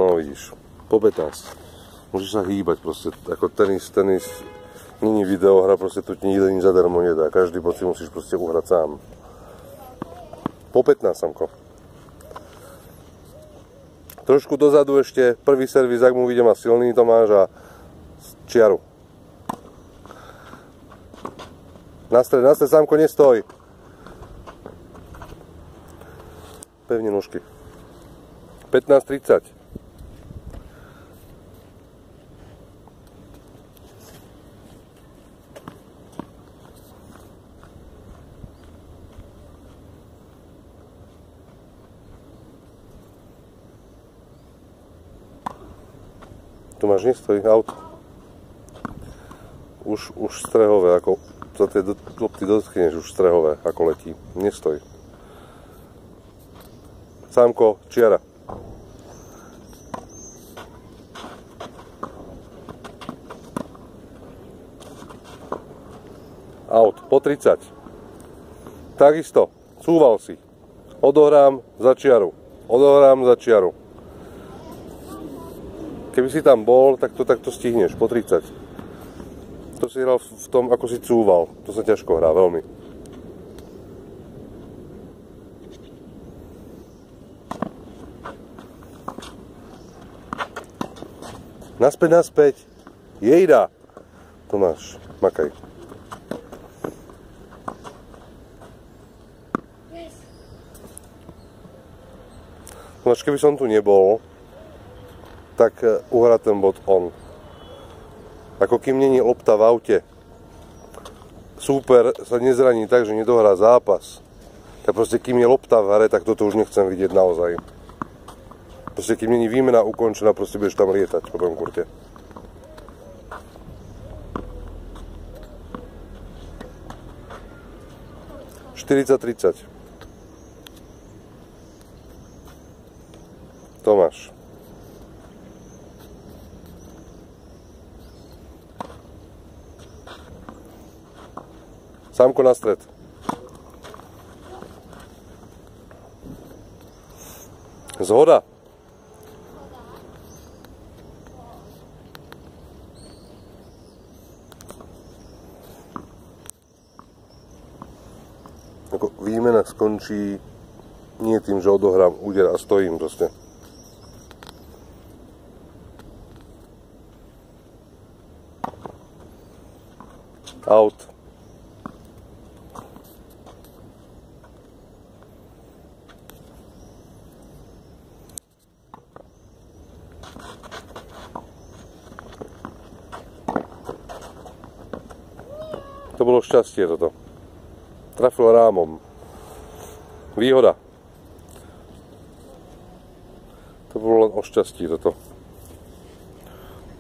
No vidíš, po 15. Môžeš sa hýbať proste, ako tenis není videohra, proste tu ti nikto nič zadarmo nedá. Každý bod si musíš proste uhrať sám. Po 15, Samko. Trošku dozadu ešte, prvý servis, ak mu vidím, a silný to máš a čiaru. Na stred, Samko, nestoj. Pevne nožky. 15-30. Tu máš, nestoj, aut. Už strehové, ako za tie lopty dotkneš, už strehové, ako letí. Nestoj. Sámko, čiara. Aut, po 30. Takisto, cúval si. Odohrám za čiaru. Odohrám za čiaru. Keby si tam bol, tak to stihneš, po 30. To si hral v tom, ako si cúval. To sa ťažko hrá, veľmi. Naspäť. Jejda. Tomáš, makaj. Tomáš, keby som tu nebol, tak uhrá ten bod on. Ako kým není lopta v aute, súper sa nezraní tak, že nedohrá zápas, tak proste kým je lopta v hre, tak toto už nechcem vidieť naozaj. Proste kým není výmena ukončená, proste budeš tam lietať po tom kurte. (40-30). Tomáš. Sámko na stred. Zhoda. Ako výmena skončí nie tým, že odohrám úder a stojím proste. Out. To bolo šťastie toto. Trafil rámom. Výhoda. To bolo len o šťastí toto.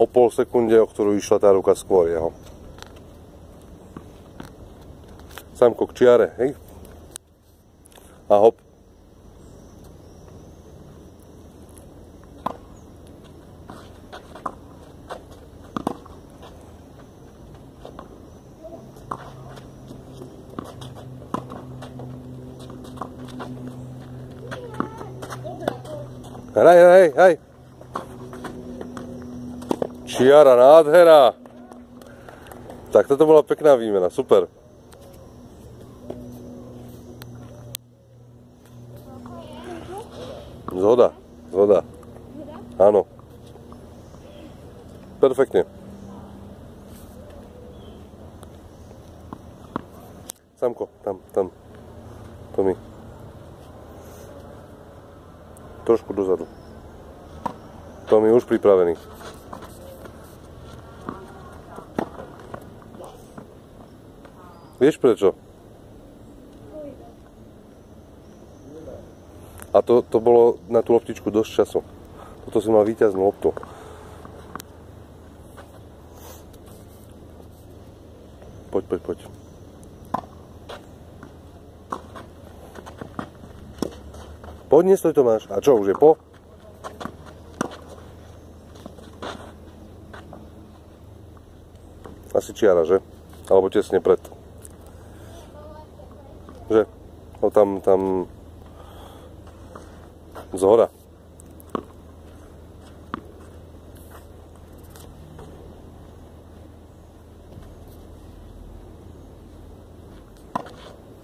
O pol sekunde, o ktorú išla tá ruka skôr jeho. Sámko k čiare, hej? A hop. Hej. Čiara, nádhera. Tak toto bola pekná výmena, super. Zhoda. Áno. Perfektne. Sámko, tam. Tomi. Trošku dozadu. Tomi už pripravený. Vieš prečo? A to bolo na tú loptičku dosť času. Toto si mal víťaznú loptu. Poď. Poď, nestoj Tomáš. A čo, už je po? Asi čiara, že? Alebo tesne pred. Že? No tam zhora.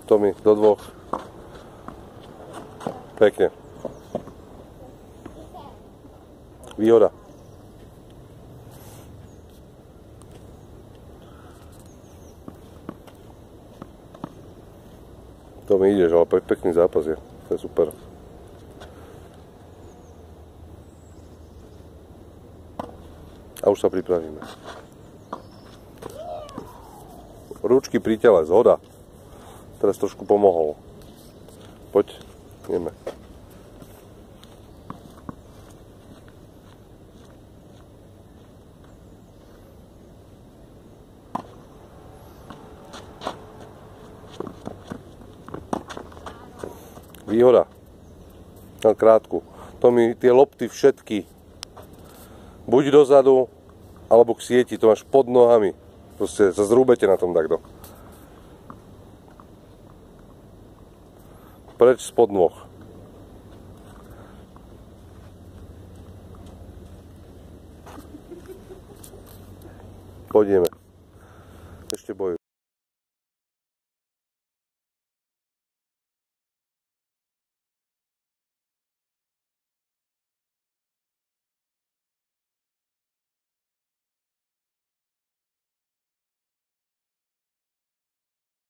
Tomi, do dvoch. Pekne. Výhoda. Tomi, ideš, ale pekný zápas je. To je super. A už sa pripravíme. Ručky pri tele, zhoda. Teraz trošku pomohol. Poď, ideme. Výhoda. Na krátku. Tomi, tie lopty všetky. Buď dozadu, alebo k sieti, to máš pod nohami. Proste sa zrúbete na tom takto. Preč spod nôh. Pôjdeme. Ešte bojuj.